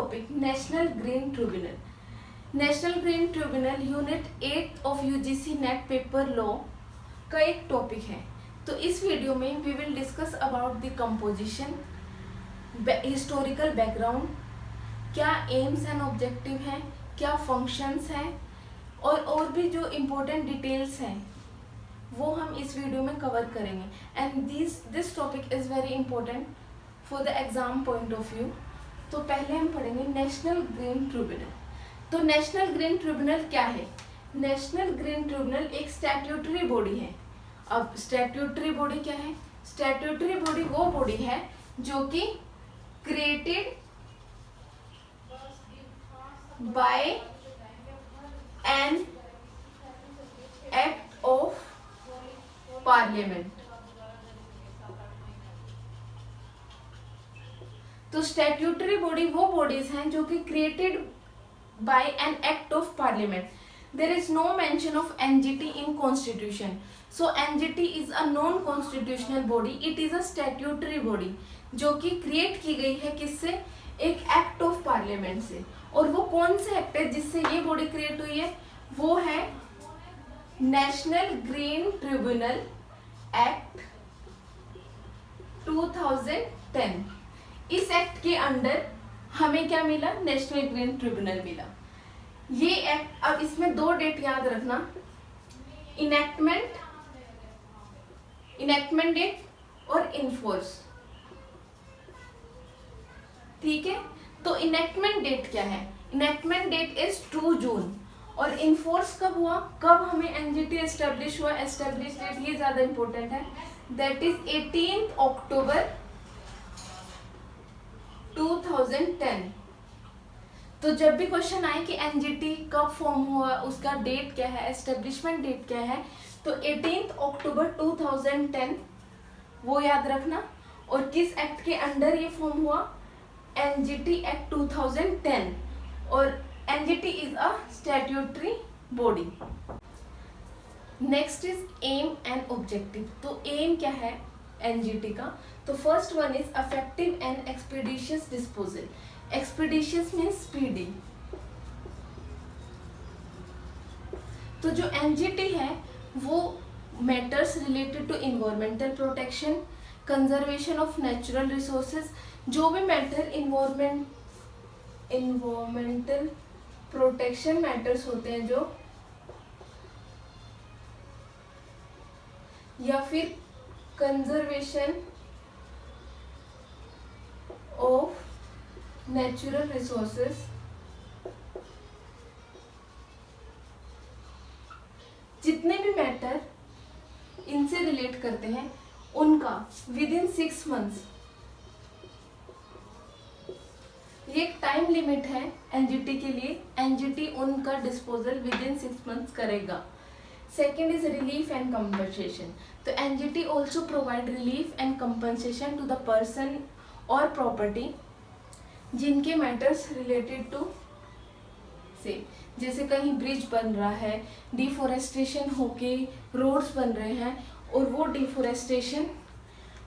Topic national green tribunal. National green tribunal unit 8 of UGC NET paper law का एक topic है। तो इस वीडियो में we will discuss about the composition, historical background, क्या aims and objective हैं, क्या फंक्शंस हैं और भी जो इम्पोर्टेंट डिटेल्स हैं वो हम इस वीडियो में कवर करेंगे। And this topic is very important for the exam point of view. तो पहले हम पढ़ेंगे नेशनल ग्रीन ट्रिब्यूनल। तो नेशनल ग्रीन ट्रिब्यूनल क्या है? नेशनल ग्रीन ट्रिब्यूनल एक स्टैट्यूटरी बॉडी है। अब स्टैट्यूटरी बॉडी क्या है? स्टैट्यूटरी बॉडी वो बॉडी है जो कि created by an act of parliament. तो स्टैट्यूटरी बॉडी वो बॉडीज हैं जो कि created by an act of parliament. There is no mention of NGT in constitution. So NGT is a non constitutional body, it is a statutory body जो कि create की गई है किससे? एक एक्ट ऑफ पार्लियामेंट से। और वो कौन से एक्ट है जिससे ये बॉडी क्रिएट हुई है? वो है नेशनल ग्रीन ट्रिब्यूनल एक्ट 2010। इस एक्ट के अंडर हमें क्या मिला? नेशनल ग्रीन ट्रिब्यूनल मिला। ये एक्ट, अब इसमें दो डेट याद रखना, इनेक्टमेंट डेट और इनफोर्स। ठीक है, तो इनेक्टमेंट डेट क्या है? इनेक्टमेंट डेट इज 2 जून। और इनफोर्स कब हुआ? कब हमें एनजीटी एस्टेब्लिश हुआ? एस्टेब्लिश डेट ये ज्यादा इंपॉर्टेंट है, दैट इज 18 अक्टूबर 2010। तो जब भी क्वेश्चन आए कि एनजीटी कब फॉर्म हुआ, उसका डेट क्या है, एस्टेब्लिशमेंट डेट क्या है, तो 18 अक्टूबर 2010 वो याद रखना। और किस एक्ट के अंडर ये फॉर्म हुआ? NGT act 2010। और NGT is a statutory body. Next is aim and objective. तो एम क्या है एनजीटी का? तो first one is effective and expeditious disposal. Expeditious means speedy. तो जो एनजीटी है वो matters related to environmental protection, conservation of natural resources, जो भी मैटर इन्वायरमेंटल प्रोटेक्शन मैटर्स होते हैं जो, या फिर कंजर्वेशन ऑफ नेचुरल रिसोर्सेज, जितने भी मैटर इनसे रिलेट करते हैं उनका विद इन 6 मंथ्स, ये एक टाइम लिमिट है एनजीटी के लिए। एनजीटी उनका डिस्पोजल विद इन 6 मंथ्स करेगा। Second is relief and compensation. तो NGT also provide relief and compensation to the person और प्रॉपर्टी जिनके मैटर्स रिलेटेड टू से, जैसे कहीं ब्रिज बन रहा है, डिफोरेस्टेशन होके रोड्स बन रहे हैं और वो डिफोरेस्टेशन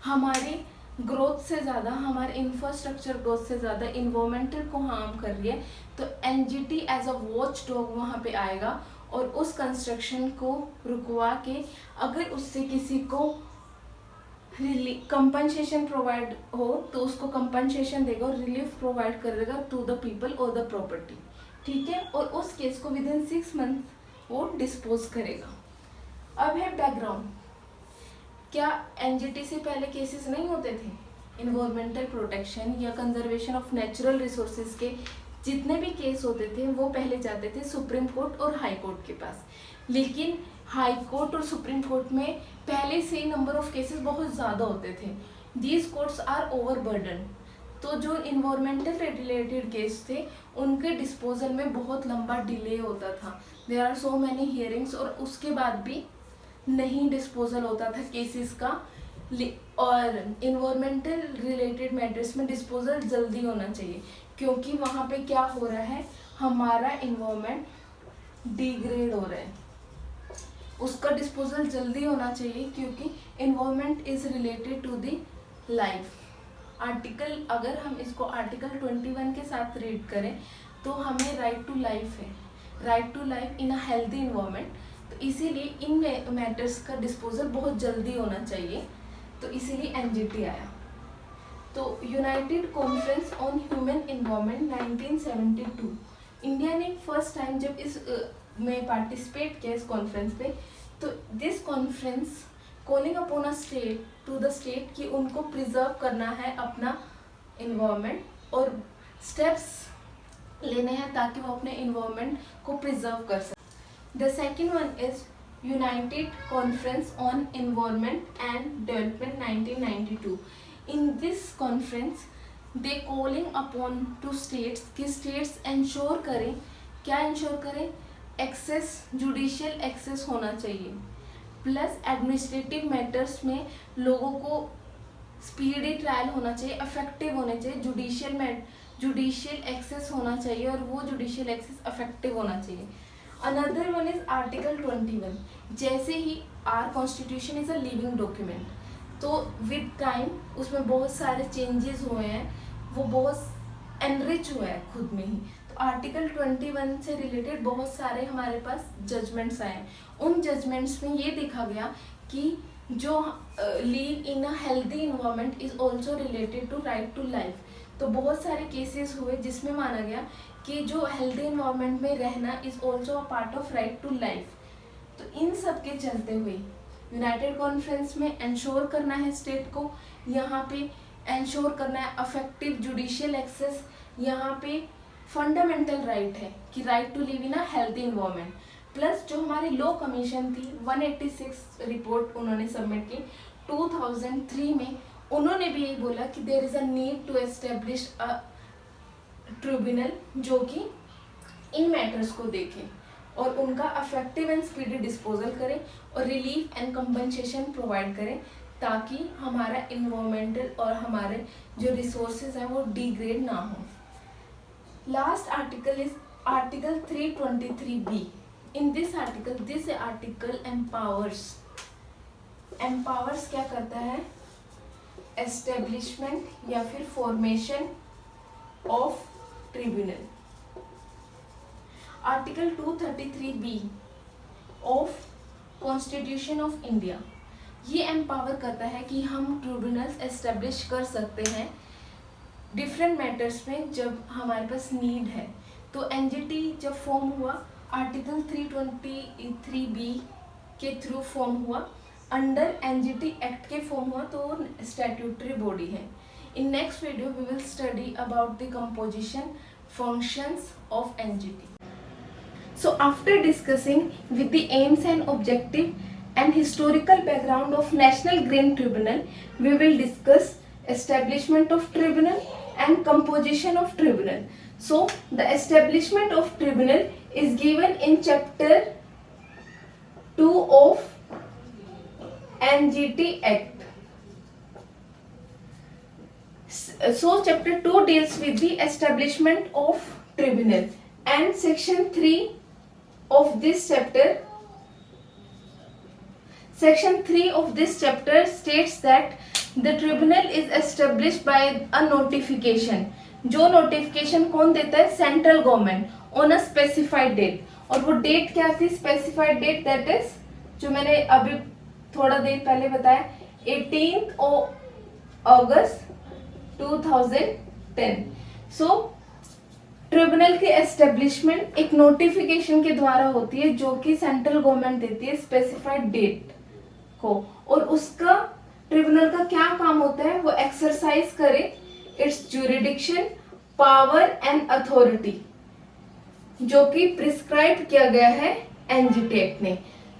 हमारी ग्रोथ से ज़्यादा, हमारे इंफ्रास्ट्रक्चर ग्रोथ से ज़्यादा इन्वायरमेंटल को हार्म कर रही है, तो NGT as a watchdog वहाँ पे आएगा और उस कंस्ट्रक्शन को रुकवा के अगर उससे किसी को कंपनसेशन प्रोवाइड हो तो उसको कंपनसेशन देगा और रिलीफ प्रोवाइड करेगा टू द पीपल और द प्रॉपर्टी। ठीक है, और उस केस को विद इन 6 मंथ वो डिस्पोज करेगा। अब है बैकग्राउंड। क्या एनजीटी से पहले केसेस नहीं होते थे? इन्वायरमेंटल प्रोटेक्शन या कंजर्वेशन ऑफ नेचुरल रिसोर्सेज के जितने भी केस होते थे वो पहले जाते थे सुप्रीम कोर्ट और हाई कोर्ट के पास। लेकिन हाई कोर्ट और सुप्रीम कोर्ट में पहले से ही नंबर ऑफ केसेस बहुत ज़्यादा होते थे। These courts are overburden. तो जो इन्वायरमेंटल रिलेटेड केस थे उनके डिस्पोजल में बहुत लंबा डिले होता था। There are so many hearings और उसके बाद भी नहीं डिस्पोजल होता था केसेस का। और इन्वायरमेंटल रिलेटेड मैटर्स में डिस्पोजल जल्दी होना चाहिए क्योंकि वहाँ पे क्या हो रहा है, हमारा इन्वायरमेंट डिग्रेड हो रहा है, उसका डिस्पोजल जल्दी होना चाहिए क्योंकि environment is related to the life. Article, अगर हम इसको आर्टिकल 21 के साथ रीड करें तो हमें राइट टू लाइफ है, right to life in a healthy environment. तो इसीलिए इन मैटर्स का डिस्पोजल बहुत जल्दी होना चाहिए, तो इसीलिए एनजीटी आया। तो united conference on human environment 1972, India ने फर्स्ट टाइम जब इस में पार्टिसिपेट किया इस कॉन्फ्रेंस पे, तो this conference calling upon a state to the state कि उनको प्रिजर्व करना है अपना इन्वायरमेंट और स्टेप्स लेने हैं ताकि वो अपने इन्वायरमेंट को प्रिजर्व कर सकें। The second one is United conference on environment and development 1992। In this conference they calling upon two states कि स्टेट्स इंश्योर करें, क्या इंश्योर करें, एक्सेस, जुडिशियल एक्सेस होना चाहिए, प्लस एडमिनिस्ट्रेटिव मैटर्स में लोगों को स्पीडी ट्रायल होना चाहिए, इफेक्टिव होने चाहिए, जुडिशियल एक्सेस होना चाहिए और वो जुडिशियल एक्सेस इफेक्टिव होना चाहिए। Another one is article 21। जैसे ही our constitution is a living document, तो विद टाइम उसमें बहुत सारे चेंजेस हुए हैं, वो बहुत एनरिच हुआ है खुद में ही। तो आर्टिकल 21 से रिलेटेड बहुत सारे हमारे पास जजमेंट्स आए हैं। उन जजमेंट्स में ये देखा गया कि जो live in a healthy environment is also related to right to life. तो बहुत सारे केसेस हुए जिसमें माना गया कि जो हेल्दी इन्वायरमेंट में रहना is also a part of right to life. तो इन सब के चलते हुए यूनाइटेड कॉन्फ्रेंस में इंश्योर करना है स्टेट को, यहाँ पे इंश्योर करना है अफेक्टिव जुडिशियल एक्सेस, यहाँ पे फंडामेंटल राइट है कि right to live in a healthy environment. Plus जो हमारी लॉ कमीशन थी 186 रिपोर्ट उन्होंने सबमिट की 2003 में, उन्होंने भी यही बोला कि there is a need to establish a tribunal जो कि इन मैटर्स को देखे और उनका अफेक्टिव एंड स्पीडी डिस्पोजल करे और रिलीफ एंड कंपनसेशन प्रोवाइड करें ताकि हमारा इन्वायरमेंटल और हमारे जो रिसोर्सेज हैं वो डिग्रेड ना हो। Last article is article 323B। In this article empowers क्या करता है, एस्टेब्लिशमेंट या फिर formation of tribunal. Article 233B of constitution of India, ये एम्पावर करता है कि हम ट्रिब्यूनल्स एस्टेब्लिश कर सकते हैं डिफरेंट मैटर्स में जब हमारे पास नीड है। तो एनजीटी जब फॉर्म हुआ आर्टिकल 323B के थ्रू फॉर्म हुआ, अंडर एनजीटी एक्ट के फॉर्म हुआ, तो स्टैट्यूटरी बॉडी है। In next video we will study about the composition functions of NGT. So after discussing with the aims and objective and historical background of National Green Tribunal, we will discuss establishment of tribunal and composition of tribunal. So the establishment of tribunal is given in chapter 2 of NGT Act. So chapter 2 deals with the establishment of tribunal and section 3 of this chapter states that the tribunal is established by a notification. जो notification कौन देता है, central government on a specified date. और वो date क्या थी, specified date, that is जो मैंने अभी थोड़ा देर पहले बताया 18 अगस्त 2010। सो ट्रिब्यूनल की एस्टेब्लिशमेंट एक नोटिफिकेशन के द्वारा होती है जो कि सेंट्रल गवर्नमेंट देती है स्पेसिफाइड डेट को, और उसका ट्रिब्यूनल का क्या काम होता है, वो एक्सरसाइज करे its jurisdiction, power and authority जो कि प्रिस्क्राइब किया गया है एनजीटी एक्ट ने।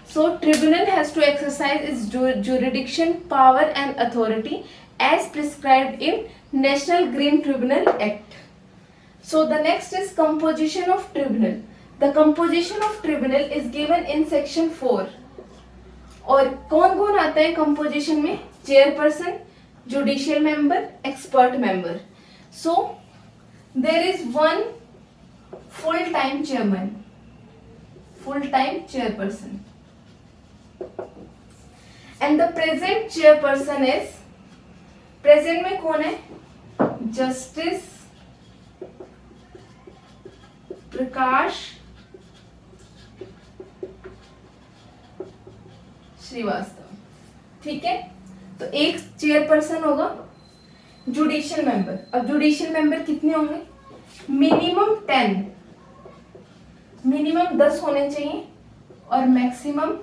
So tribunal has to exercise its jurisdiction, power and authority as prescribed in National Green Tribunal Act. So the next is composition of tribunal. The composition of tribunal is given in section 4. और कौन कौन आता है composition में, chairperson, judicial member, expert member. So there is one full-time chairman, full-time chairperson, and the present chairperson is, present में कौन है, justice प्रकाश श्रीवास्तव। ठीक है, तो एक चेयरपर्सन होगा। जुडिशियल मेंबर, अब जुडिशियल मेंबर कितने होंगे? मिनिमम 10 होने चाहिए और maximum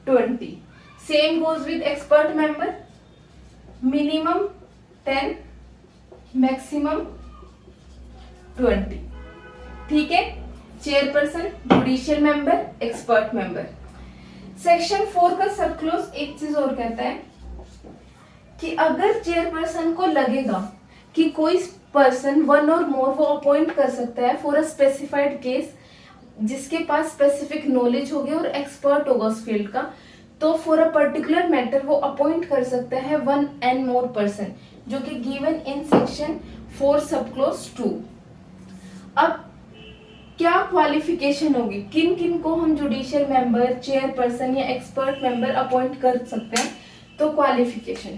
20। Same goes with expert member, minimum 10 maximum 20। ठीक है, chairperson, judicial member, expert member. Section 4 का सब क्लोज एक चीज और कहता है कि अगर चेयरपर्सन को लगेगा कि कोई पर्सन वन और मोर वो अपॉइंट कर सकता है फॉर अ स्पेसिफाइड केस, जिसके पास स्पेसिफिक नॉलेज होगी और एक्सपर्ट होगा उस फील्ड का, तो फॉर अ पर्टिकुलर मैटर वो अपॉइंट कर सकता है 1 and more पर्सन, जो कि गिवन इन सेक्शन 4 सब क्लोज 2। अब क्या क्वालिफिकेशन होगी, किन किन को हम जुडिशियल मेंबर, चेयरपर्सन या एक्सपर्ट मेंबर अपॉइंट कर सकते हैं? तो क्वालिफिकेशन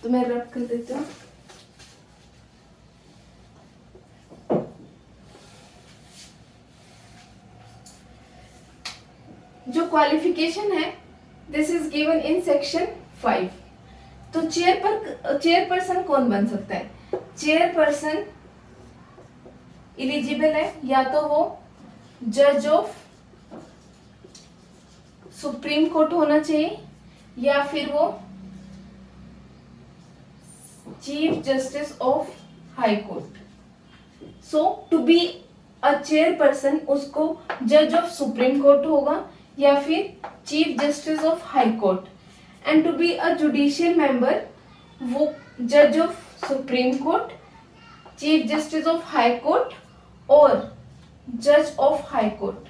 तो मैं रब कर देती हूँ। जो क्वालिफिकेशन है this is given in section 5। तो चेयरपर्सन कौन बन सकता है? चेयरपर्सन एलिजिबल है या तो वो जज ऑफ सुप्रीम कोर्ट होना चाहिए या फिर वो chief justice of high court. So to be a chairperson उसको जज ऑफ सुप्रीम कोर्ट होगा या फिर chief justice of high court, and to be a judicial member वो जज of supreme court, chief justice of high court और जज of high court.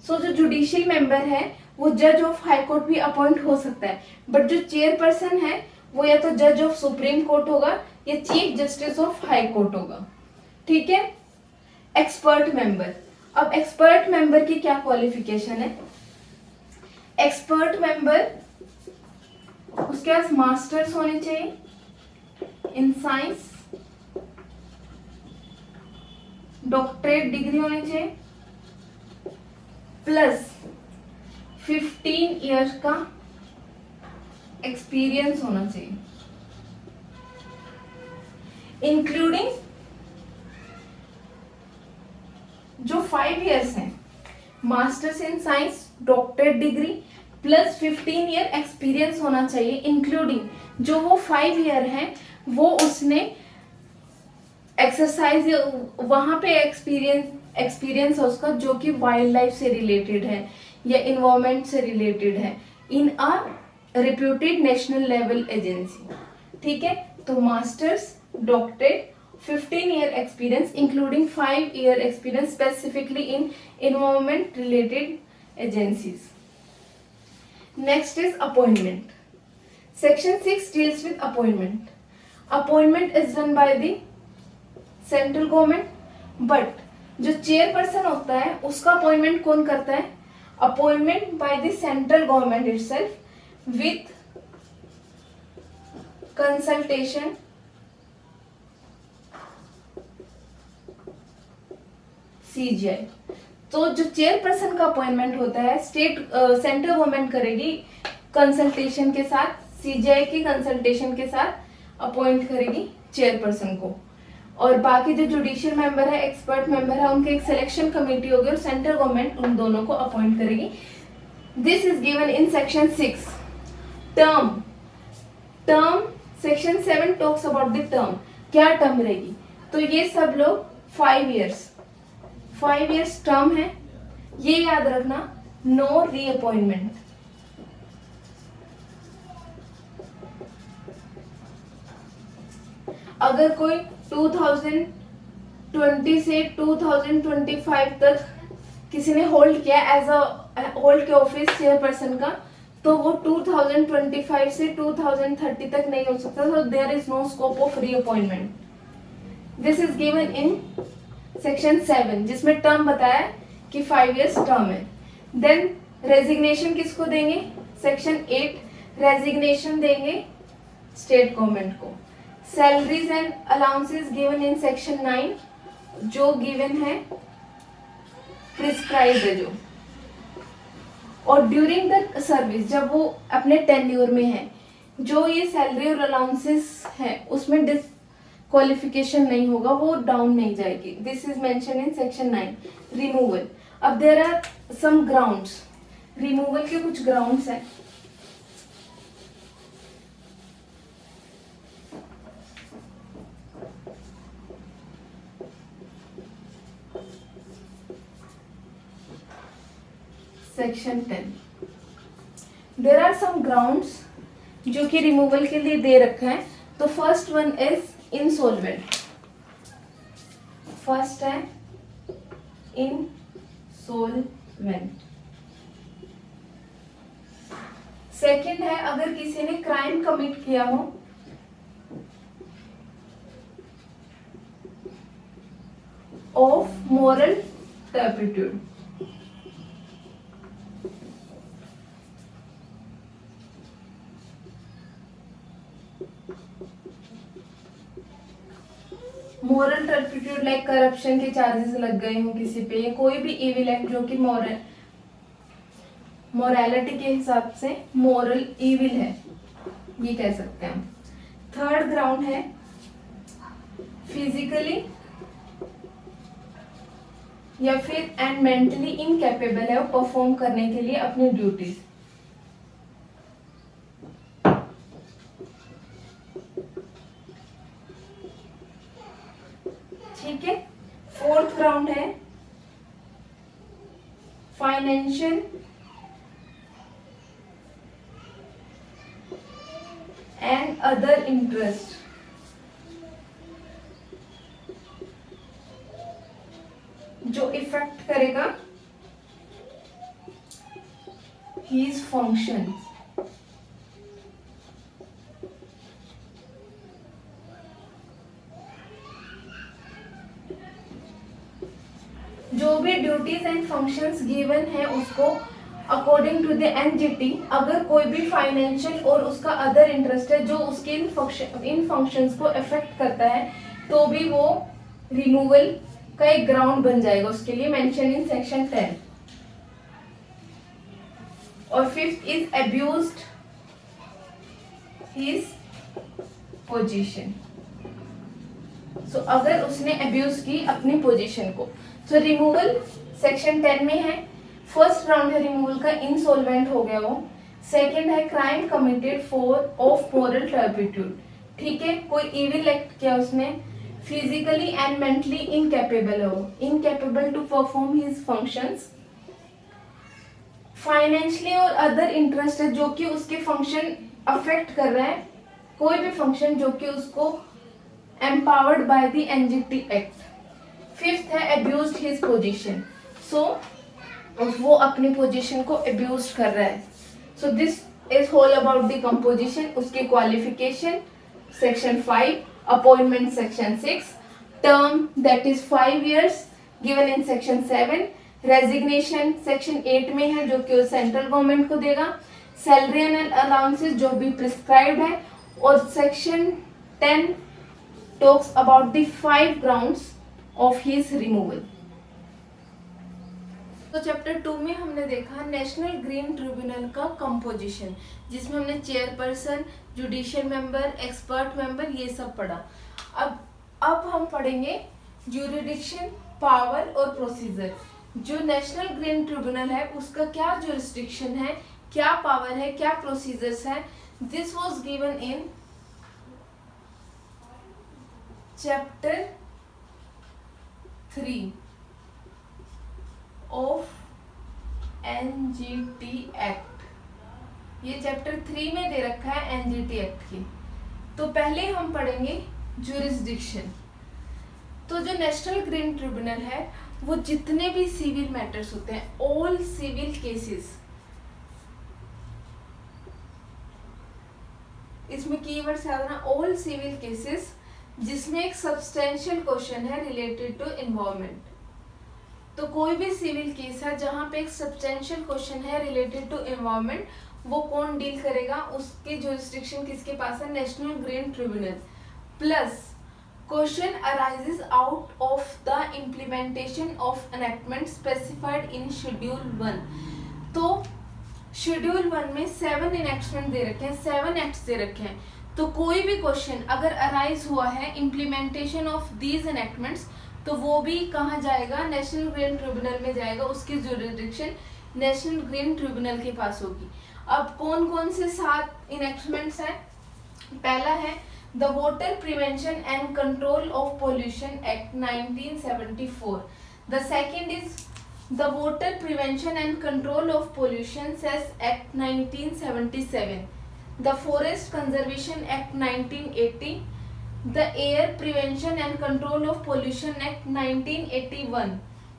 सो जो जुडिशियल मेंबर है वो जज ऑफ हाई कोर्ट भी अपॉइंट हो सकता है, बट जो चेयरपर्सन है वो या तो जज ऑफ सुप्रीम कोर्ट होगा या chief justice of high court होगा। ठीक है, एक्सपर्ट मेंबर। अब एक्सपर्ट मेंबर की क्या क्वालिफिकेशन है? एक्सपर्ट मेंबर उसके पास मास्टर्स होने चाहिए इन साइंस, डॉक्टरेट डिग्री होनी चाहिए, प्लस 15 ईयर्स का एक्सपीरियंस होना चाहिए, इंक्लूडिंग जो 5 ईयर्स हैं, masters in science, doctorate degree plus 15 year experience होना चाहिए, इंक्लूडिंग जो वो 5 ईयर हैं वो उसने एक्सरसाइज वहां पे एक्सपीरियंस है उसका जो कि वाइल्ड लाइफ से रिलेटेड है या इन्वायरमेंट से रिलेटेड है इन अ रिप्यूटेड नेशनल लेवल एजेंसी। ठीक है, तो masters, doctorate, 15 year experience including 5 year experience specifically in environment related agencies. Next is appointment. Section 6 deals with appointment. Appointment is done by the central government, but जो chairperson होता है उसका appointment कौन करता है? Appointment by the central government itself with consultation CGI. तो जो chairperson का अपॉइंटमेंट होता है सेंट्रल गवर्नमेंट करेगी कंसल्टेशन के साथ, सीजीआई की कंसल्टेशन के साथ अपॉइंट करेगी चेयरपर्सन को, और बाकी जो जुडिशियल मेंबर है, एक्सपर्ट मेंबर है, उनके एक सिलेक्शन कमेटी होगी और सेंट्रल गवर्नमेंट उन दोनों को अपॉइंट करेगी। This is given in section 6। Term section 7 talks about the term. क्या टर्म रहेगी? तो ये सब लोग 5 इयर्स टर्म है, ये याद रखना, नो रीअपॉइंटमेंट। अगर कोई 2020 से 2025 तक किसी ने होल्ड किया एज होल्ड के ऑफिस चेयरपर्सन का, तो वो 2025 से 2030 तक नहीं हो सकता। So there is no scope of reappointment. This is given in section 7 जिसमें टर्म बताया कि 5 इयर्स टर्म है। देन रेजिग्नेशन किसको देंगे? सेक्शन 8 रेजिग्नेशन देंगे स्टेट गवर्नमेंट को। Salaries and allowances given in section 9 जो गिवन है प्रिस्क्राइब्ड है जो, और ड्यूरिंग द सर्विस जब वो अपने टेन्योर में है जो ये सैलरी और अलाउंसेस है उसमें डिस्क्वालिफिकेशन नहीं होगा, वो डाउन नहीं जाएगी। This is mention in section 9। Removal, अब there are some grounds, removal के कुछ ग्राउंड्स हैं। Section 10 there are some grounds जो कि रिमूवल के लिए दे रखा है। तो first one is insolvent, first है इंसॉल्वेंट। सेकंड है अगर किसी ने क्राइम कमिट किया हो, of moral turpitude, moral turpitude like corruption के चार्जेस लग गए हो किसी पे, या कोई भी इविल एक्ट जो कि मोरालिटी के हिसाब से मोरल इविल है, ये कह सकते हैं हम। थर्ड ग्राउंड है फिजिकली या फिर एंड मेंटली इनकैपेबल है वो परफॉर्म करने के लिए अपनी ड्यूटीज। ठीक है। फोर्थ ग्राउंड है फाइनेंशियल एंड अदर इंटरेस्ट, जो इफेक्ट करेगा हीज फंक्शंस। जो भी ड्यूटीज एंड फंक्शंस गिवन है उसको अकॉर्डिंग टू द एनजीटी, अगर कोई भी फाइनेंशियल और उसका अदर इंटरेस्ट है जो उसके इन फंक्शंस को इफेक्ट करता है तो भी वो रिमूवल का एक ग्राउंड बन जाएगा उसके लिए, मेंशन इन सेक्शन 10। और fifth is abused his position, so अगर उसने अब्यूज की अपनी पोजीशन को। तो रिमूवल सेक्शन 10 में है। फर्स्ट राउंड है रिमूवल का, इंसॉल्वेंट हो गया वो। सेकंड है crime committed for of moral turpitude, ठीक है, कोई इविल एक्ट किया उसने, फिजिकली एंड मेंटली इनकैपेबल है वो, incapable to perform his functions. Financially और अदर इंटरेस्ट है जो कि उसके फंक्शन अफेक्ट कर रहा है, कोई भी फंक्शन जो कि उसको empowered by the NGT act. Fifth है अब्यूज्ड हिज पोजीशन, सो वो अपनी पोजीशन को अब्यूज कर रहा है। So this is whole about the composition, उसकी qualification section 5, appointment section 6, term that is 5 years given in section 7, resignation section 8 में है जो कि सेंट्रल गवर्नमेंट को देगा, सैलरी एंड अलाउंसेस जो भी प्रिस्क्राइब्ड है, और section 10 talks about the 5 grounds of his removal. तो चैप्टर 2 में हमने देखा नेशनल ग्रीन ट्रिब्यूनल का कंपोजिशन, जिसमें हमने chairperson, judicial member, expert member ये सब पढ़ा। अब हम पढ़ेंगे ज्यूरिडिक्शन, पावर और प्रोसीजर। जो नेशनल ग्रीन ट्रिब्यूनल है उसका क्या ज्यूरिस्डिक्शन है, क्या पावर है, क्या प्रोसीजर्स है, this was given in chapter 3 of NGT act. ये चैप्टर 3 में दे रखा है एनजीटी एक्ट की। तो पहले हम पढ़ेंगे ज्यूरिस्डिक्शन। तो जो नेशनल ग्रीन ट्रिब्यूनल है वो जितने भी सिविल मैटर्स होते हैं, ऑल सिविल केसेस, इसमें कीवर्ड्स याद रखना, ऑल सिविल केसेस जिसमें एक सब्सटेंशियल क्वेश्चन है रिलेटेड टू एनवायरनमेंट। तो कोई भी सिविल केस है जहां पे एक सब्सटेंशियल क्वेश्चन है रिलेटेड टू एनवायरनमेंट, वो कौन डील करेगा, उसके जुरिस्डिक्शन किसके पास है, national green tribunal. Plus question arises out of the implementation of enactment specified in schedule 1। तो शेड्यूल 1 में 7 इनेक्टमेंट दे रखे हैं, 7 एक्ट्स दे रखे हैं। तो कोई भी क्वेश्चन अगर अराइज हुआ है इम्प्लीमेंटेशन ऑफ दीज एनेक्टमेंट्स, तो वो भी कहाँ जाएगा, नेशनल ग्रीन ट्रिब्यूनल में जाएगा, उसकी जुरिस्डिक्शन नेशनल ग्रीन ट्रिब्यूनल के पास होगी। अब कौन कौन से 7 इनेक्टमेंट्स हैं, पहला है the water prevention and control of pollution act 1974। The second is the water prevention and control of pollution cess act 1977। The forest conservation act 1980, the air prevention and control of pollution act 1981,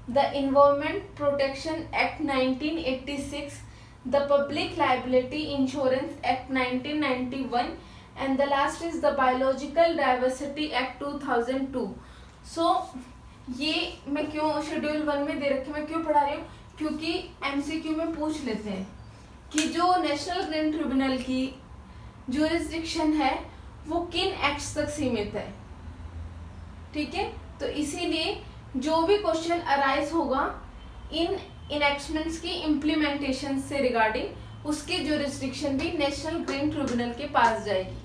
the environment protection act 1986, the public liability insurance act 1991, and the last is the biological diversity act 2002. so ये मैं क्यों schedule 1 में दे रखी, मैं क्यों पढ़ा रही हूँ, क्योंकि एमसीक्यू में पूछ लेते हैं कि जो नेशनल ग्रीन ट्रिब्यूनल की जुरिस्डिक्शन है वो किन एक्ट्स तक सीमित है। ठीक है, तो इसीलिए जो भी क्वेश्चन अराइज होगा इन इनेक्टमेंट्स की इम्प्लीमेंटेशन से रिगार्डिंग, उसकी जुरिस्डिक्शन भी नेशनल ग्रीन ट्रिब्यूनल के पास जाएगी।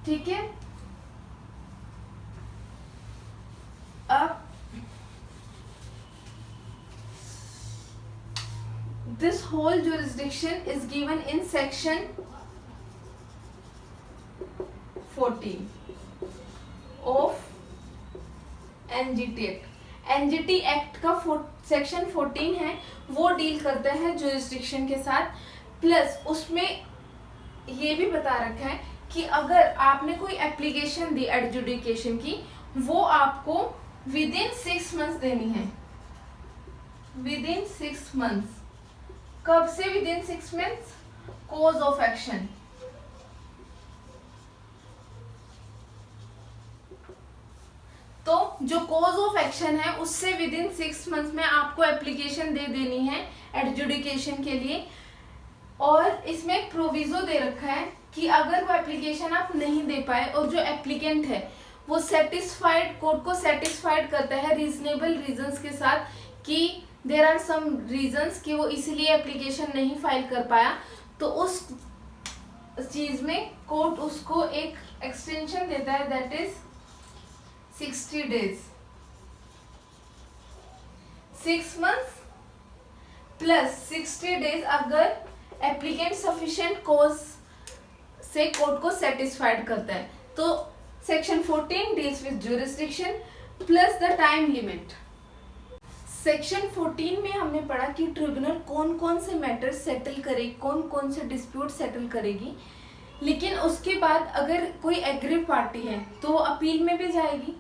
ठीक है, अब this whole jurisdiction is given in section 14 of NGT act. NGT act का सेक्शन 14 है, वो डील करता है जुरिस्डिक्शन के साथ। प्लस उसमें ये भी बता रखा है कि अगर आपने कोई एप्लीकेशन दी एडजुडिकेशन की, वो आपको विद इन 6 मंथ्स देनी है, विद इन 6 मंथ्स। कब से with in 6 months, cause of action. तो जो कॉज ऑफ एक्शन है उससे विद इन 6 मंथ्स में आपको एप्लीकेशन दे देनी है एडजुडिकेशन के लिए। और इसमें एक प्रोविजो दे रखा है कि अगर वो एप्लीकेशन आप नहीं दे पाए और जो एप्लीकेंट है वो सेटिस्फाइड, कोर्ट को सेटिस्फाइड करता है रीजनेबल रीजंस के साथ कि देयर आर सम रीजंस कि वो इसलिए एप्लीकेशन नहीं फाइल कर पाया, तो उस चीज में कोर्ट उसको एक एक्सटेंशन देता है, that is 60 days, 6 months plus 60 days अगर एप्लीकेंट सफिशिएंट कॉज से कोर्ट को सेटिस्फाइड करता है। तो section 14 deals with jurisdiction plus the time limit. Section 14 में हमने पढ़ा कि ट्रिब्यूनल कौन कौन से मैटर्स सेटल करेगी, कौन कौन से डिस्प्यूट सेटल करेगी। लेकिन उसके बाद अगर कोई एग्रीव पार्टी है तो वो अपील में भी जाएगी।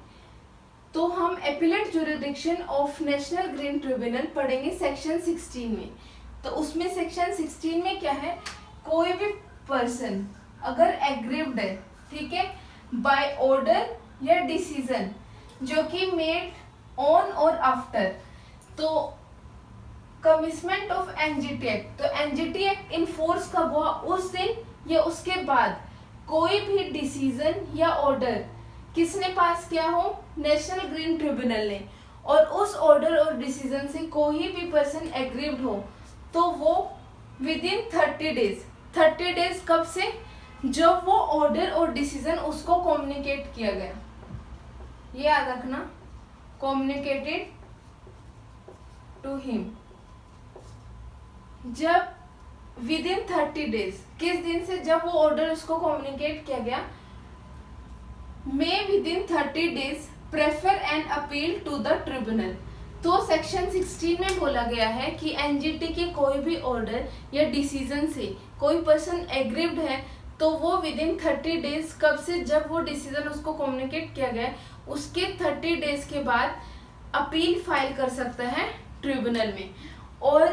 तो हम appellate jurisdiction of national green tribunal पढ़ेंगे सेक्शन 16 में। तो उसमें सेक्शन 16 में क्या है, कोई भी पर्सन अगर एग्रीव्ड है, ठीक है, बाय ऑर्डर या डिसीजन जो कि मेड ऑन और आफ्टर, तो कमिटमेंट ऑफ एनजीटी एक्ट, तो एनजीटी एक्ट इनफोर्स कब हुआ, उस दिन या उसके बाद कोई भी डिसीजन या ऑर्डर किसने पास किया हो, नेशनल ग्रीन ट्रिब्यूनल ने, और उस ऑर्डर और डिसीजन से कोई भी पर्सन एग्रीव्ड हो तो वो विद इन 30 डेज, 30 डेज कब से, जब वो ऑर्डर और डिसीजन उसको कम्युनिकेट किया गया। ये याद रखना, कम्युनिकेटेड टू हिम। जब विद इन 30 डेज, किस दिन से, जब वो ऑर्डर उसको कम्युनिकेट किया गया, may within 30 days prefer and appeal to the tribunal. तो सेक्शन 16 में बोला गया है कि एनजीटी के कोई भी ऑर्डर या डिसीजन से कोई पर्सन एग्रीव्ड है तो वो विद इन 30 डेज, कब से, जब वो डिसीजन उसको कम्युनिकेट किया गया, उसके 30 डेज के बाद अपील फाइल कर सकता है ट्रिब्यूनल में। और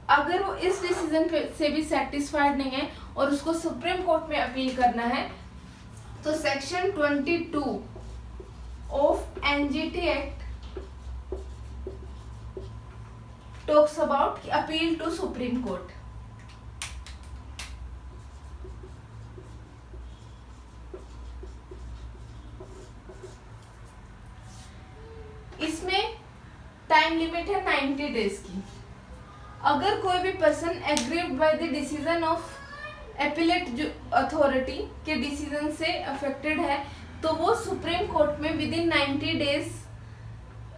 अगर वो इस डिसीजन से भी सेटिस्फाइड नहीं है और उसको सुप्रीम कोर्ट में अपील करना है, तो section 22 of NGT act talks about appeal to supreme court. Time limit है 90 डेज की। अगर कोई भी person aggrieved by the decision of appellate authority के डिसीजन से अफेक्टेड है तो वो सुप्रीम कोर्ट में within 90 days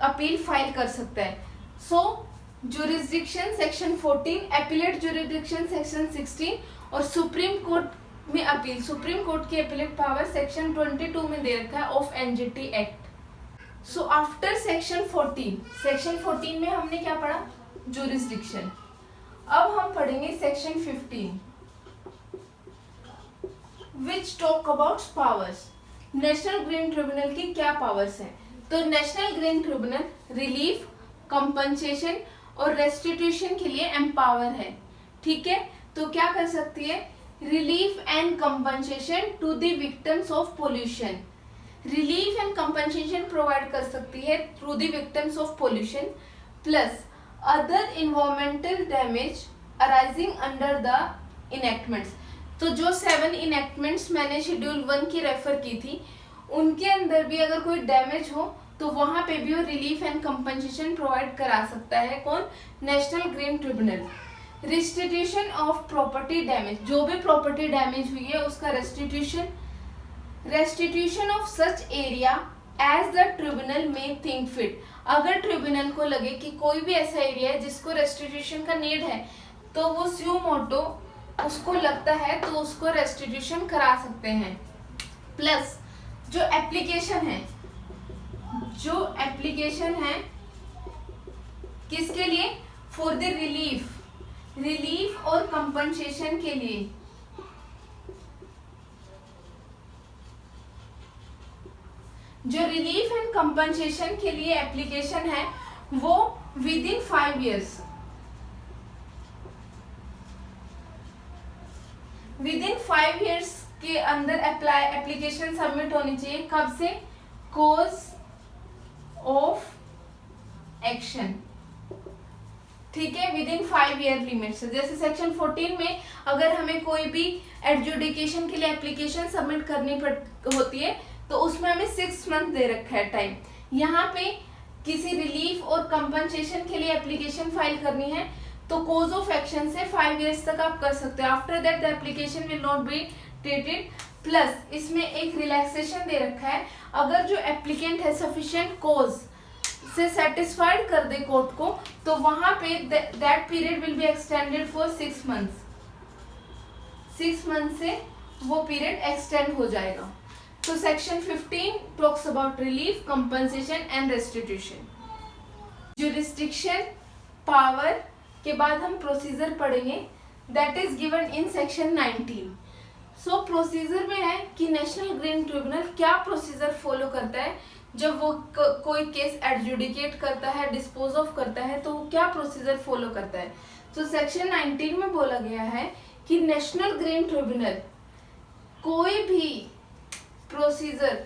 appeal file कर सकता है। So jurisdiction section 14, appellate jurisdiction section 16 और सुप्रीम कोर्ट में अपील, सुप्रीम कोर्ट की अपीलेट पावर सेक्शन 22 में दे रखा है of NGT act. So after section 14, section 14 में हमने क्या पढ़ा? जुरिस्डिक्शन। अब हम पढ़ेंगे section 15 which talk about powers. National green tribunal की क्या पावर्स हैं? तो national green tribunal relief, compensation और रेस्टिट्यूशन के लिए एम्पावर है। ठीक है, तो क्या कर सकती है? Relief and compensation to the victims of pollution, relief and compensation provide कर सकती है through the victims of pollution, plus other environmental damage arising under the enactments. तो जो 7 इनेक्टमेंट्स मैंने शेड्यूल 1 की रेफर की थी, उनके अंदर भी अगर कोई डैमेज हो तो वहां पे भी वो रिलीफ एंड कंपनसेशन प्रोवाइड करा सकता है। कौन? National green tribunal. Restitution of property damage, जो भी प्रॉपर्टी डैमेज हुई है उसका restitution, restitution of such area as the tribunal may think fit. अगर ट्रिब्यूनल को लगे कि कोई भी ऐसा एरिया है जिसको रेस्टिट्यूशन का नीड है तो वो स्यू मोटो उसको लगता है तो उसको रेस्टिट्यूशन करा सकते हैं। प्लस जो एप्लीकेशन है, जो एप्लीकेशन है किसके लिए? फॉर द रिलीफ, रिलीफ और कंपनसेशन के लिए। जो रिलीफ एंड कंपनसेशन के लिए एप्लीकेशन है वो with in 5 years, with in 5 years के अंदर एप्लीकेशन सबमिट होनी चाहिए। कब से? Cause of action. ठीक है, विद इन 5 year लिमिट से। जैसे सेक्शन 14 में अगर हमें कोई भी एडजुडिकेशन के लिए एप्लीकेशन सबमिट करनी होती है तो उसमें हमें 6 months दे रखा है टाइम। यहाँ पे किसी रिलीफ और कंपनसेशन के लिए एप्लीकेशन फाइल करनी है तो कोज ऑफ एक्शन से 5 years तक आप कर सकते हो। After that the application will not be treated. Plus इसमें एक रिलैक्सेशन दे रखा है, अगर जो एप्लीकेंट है सफिशिएंट कोज से सेटिस्फाइड कर दे कोर्ट को तो वहां पे that period will be extended for 6 months। 6 months से वो पीरियड एक्सटेंड हो जाएगा। तो section 15 talks about relief, compensation and restitution. Jurisdiction power के बाद हम प्रोसीजर पढ़ेंगे, that is given in section 19। So procedure में है कि नेशनल ग्रीन ट्रिब्यूनल क्या प्रोसीजर फॉलो करता है जब वो कोई केस एडजुडिकेट करता है, डिस्पोज ऑफ करता है, तो वो क्या प्रोसीजर फॉलो करता है। तो सेक्शन 19 में बोला गया है कि नेशनल ग्रीन ट्रिब्यूनल कोई भी प्रोसीजर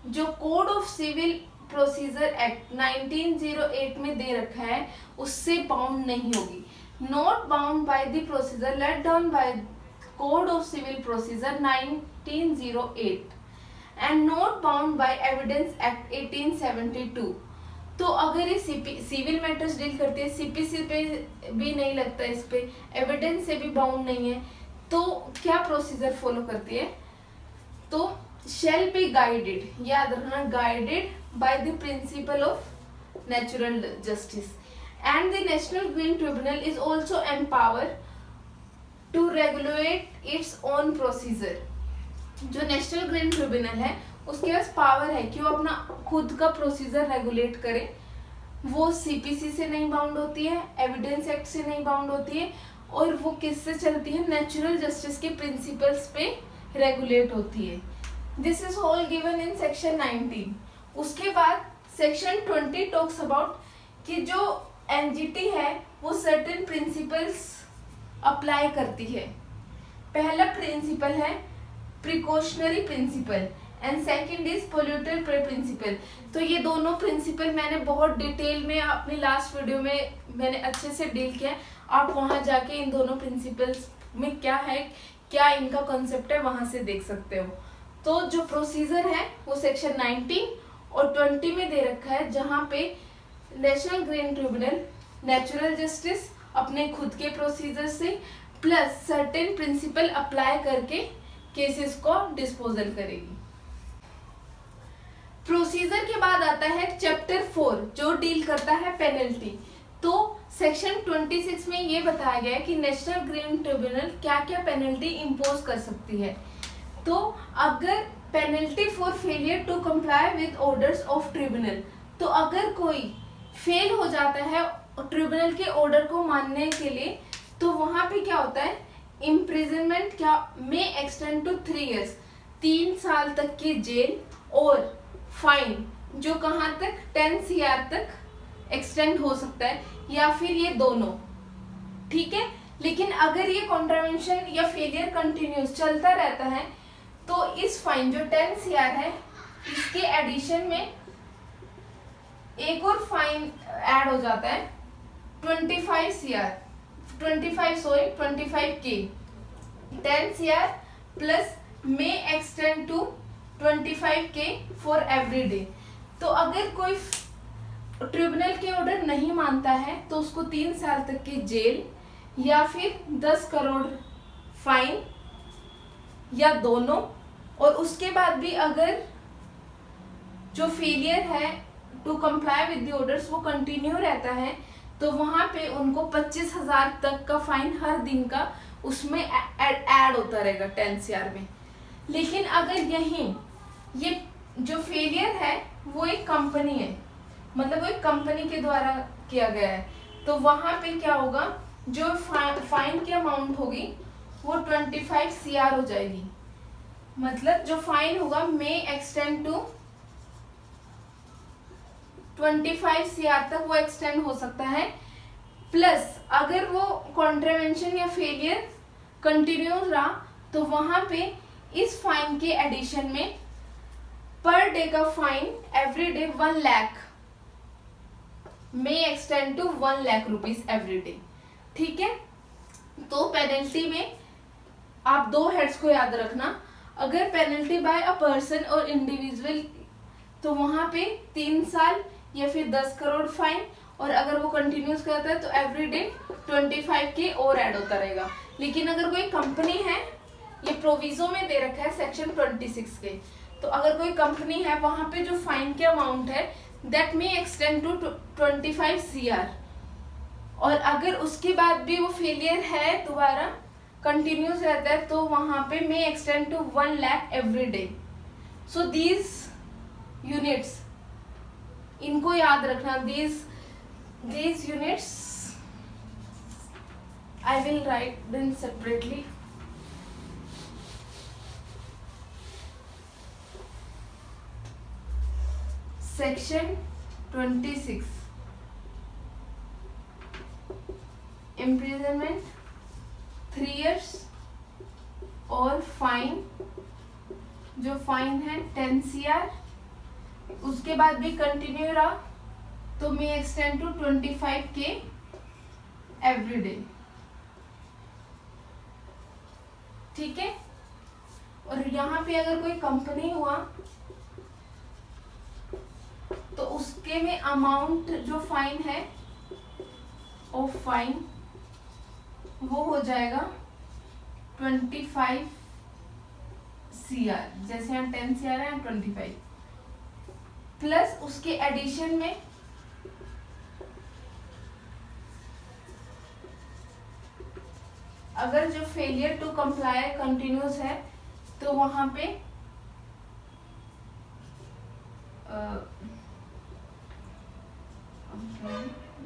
जो code of civil procedure act 1908 में दे रखा है उससे बाउंड नहीं होगी। Not bound by the procedure laid down by code of civil procedure 1908 and not bound by evidence act 1872। तो अगर ये सिविल मैटर्स डील करती है, सीपीसी पे भी नहीं लगता, इस पे एविडेंस से भी बाउंड नहीं है, तो क्या प्रोसीजर फॉलो करती है? तो shall be guided, याद रखना, guided by the principle of natural justice, and the National Green Tribunal is also empowered to regulate its own procedure। जो नेशनल ग्रीन ट्रिब्यूनल है उसके पास पावर है कि वो अपना खुद का प्रोसीजर रेगुलेट करे। वो सीपीसी से नहीं बाउंड होती है, एविडेंस एक्ट से नहीं बाउंड होती है, और वो किससे चलती है? नेचुरल जस्टिस के प्रिंसिपल्स पे रेगुलेट होती है। This is all given in section 19। उसके बाद सेक्शन 20 टॉक्स अबाउट कि जो एनजीटी है वो सर्टेन प्रिंसिपल्स अप्लाई करती है। पहला प्रिंसिपल है precautionary principle and second is polluter principle. तो ये दोनों प्रिंसिपल मैंने बहुत डिटेल में अपनी लास्ट वीडियो में मैंने अच्छे से डील किया। आप वहां जाके इन दोनों प्रिंसिपल्स में क्या है, क्या इनका कॉन्सेप्ट है, वहां से देख सकते हो। तो जो प्रोसीजर है वो सेक्शन 19 और 20 में दे रखा है, जहाँ पे national green tribunal natural justice अपने खुद के प्रोसीजर से प्लस सर्टेन प्रिंसिपल अप्लाई करके केसेस को डिस्पोजल करेगी। प्रोसीजर के बाद आता है चैप्टर 4 जो डील करता है पेनल्टी। तो सेक्शन 26 में ये बताया गया है कि नेशनल ग्रीन ट्रिब्यूनल क्या क्या पेनल्टी इम्पोज कर सकती है। तो अगर penalty for failure to comply with orders of tribunal, तो अगर कोई फेल हो जाता है ट्रिब्यूनल के ऑर्डर को मानने के लिए, तो वहां पे क्या होता है, इम्प्रिजनमेंट क्या मे एक्सटेंड टू 3 years, 3 साल तक की जेल, और फाइन जो कहाँ तक 10 CR तक एक्सटेंड हो सकता है, या फिर ये दोनों। ठीक है, लेकिन अगर ये कॉन्ट्रावेंशन या फेलियर कंटिन्यूस चलता रहता है तो इस फाइन जो 10 CR है इसके एडिशन में एक और फाइन ऐड हो जाता है 25 K, 10 CR plus may extend to 25 K for every day. तो अगर कोई ट्रिब्यूनल के ऑर्डर नहीं मानता है तो उसको 3 साल तक की जेल या फिर 10 करोड़ फाइन या दोनों, और उसके बाद भी अगर जो फेलियर है to comply with the orders वो कंटिन्यू रहता है तो वहां पे उनको 25,000 तक का फाइन हर दिन का उसमें ऐड होता रहेगा 10 CR में। लेकिन अगर यहीं ये जो फेलियर है वो एक कंपनी है, मतलब वो एक कंपनी के द्वारा किया गया है, तो वहां पे क्या होगा, जो फाइन की अमाउंट होगी वो 25 CR हो जाएगी। मतलब जो फाइन होगा मे एक्सटेंड टू 25 CR तक वो एक्सटेंड हो सकता है। प्लस अगर वो कॉन्ट्रावेंशन या फेलियर कंटिन्यू रहा तो वहां पे इस फाइन के एडिशन में पर डे का fine every day 1 lakh may extend to 1 lakh rupees every day. ठीक है, तो पेनल्टी में आप 2 हेड्स को याद रखना। अगर पेनल्टी बाय अ पर्सन और इंडिविजुअल तो वहां पे 3 साल या फिर 10 करोड़ फाइन, और अगर वो कंटिन्यूस करता है तो एवरी डे 25 K और ऐड होता रहेगा। लेकिन अगर कोई कंपनी है, ये प्रोविजो में दे रखा है सेक्शन 26 के, तो अगर कोई कंपनी है वहां पे जो फाइन के अमाउंट है that may extend to 25 CR, और अगर उसके बाद भी वो फेलियर है दोबारा कंटिन्यूस रहता है तो वहां पे may extend to 1 lakh every day. So these units इनको याद रखना, these units I will write them separately. Section 26 imprisonment 3 years और फाइन, जो फाइन है 10 CR, उसके बाद भी कंटिन्यू रहा तो may extend to 25 K every day. ठीक है, और यहाँ पे अगर कोई कंपनी हुआ तो उसके में अमाउंट जो फाइन है ऑफ फाइन वो हो जाएगा 25 CR, जैसे यहाँ 10 CR है 25, प्लस उसके एडिशन में अगर जो फेलियर टू कंप्लाई कंटिन्यूस है तो वहां पे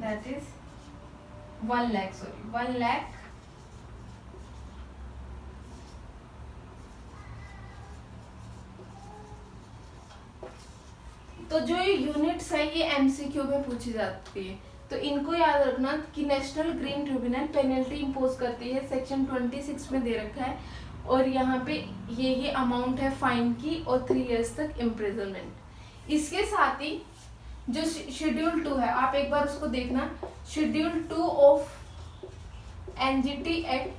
दैट इज 1 लाख, 1 लाख तो जो ये यूनिट्स है ये MCQ में पूछी जाती है, तो इनको याद रखना कि national green tribunal penalty impose करती है, सेक्शन 26 में दे रखा है, और यहाँ पे ये अमाउंट है फाइन की और 3 years तक इम्प्रिजनमेंट। इसके साथ ही जो शेड्यूल 2 है आप एक बार उसको देखना, शेड्यूल 2 ऑफ NGT एक्ट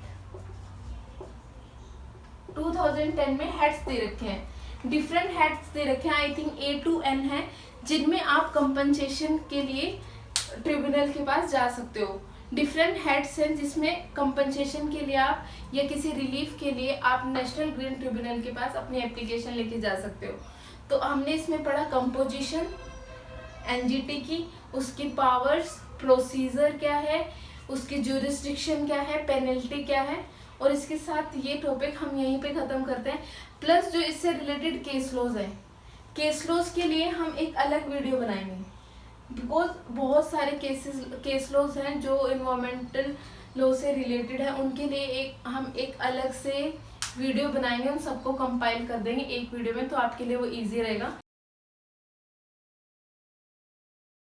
2010 में हेड्स दे रखे हैं, डिफरेंट हेड्स दे रखे हैं, I think A to N है, जिनमें आप कंपनसेशन के लिए ट्रिब्यूनल के पास जा सकते हो। डिफरेंट हेड्स हैं जिसमें कंपनसेशन के लिए आप या किसी रिलीफ के लिए आप नेशनल ग्रीन ट्रिब्यूनल के पास अपनी एप्लीकेशन लेके जा सकते हो। तो हमने इसमें पढ़ा कंपोजिशन एनजीटी की, उसकी पावर्स, प्रोसीजर क्या है, उसकी ज्यूरिसडिक्शन क्या है, पेनल्टी क्या है, और इसके साथ ये टॉपिक हम यहीं पे ख़त्म करते हैं। प्लस जो इससे रिलेटेड केस लॉज है, केस लॉज के लिए हम एक अलग वीडियो बनाएंगे, बिकॉज बहुत सारे केस लॉज हैं जो इन्वायरमेंटल लॉ से रिलेटेड है, उनके लिए हम एक अलग से वीडियो बनाएंगे, उन सबको कंपाइल कर देंगे एक वीडियो में, तो आपके लिए वो ईजी रहेगा।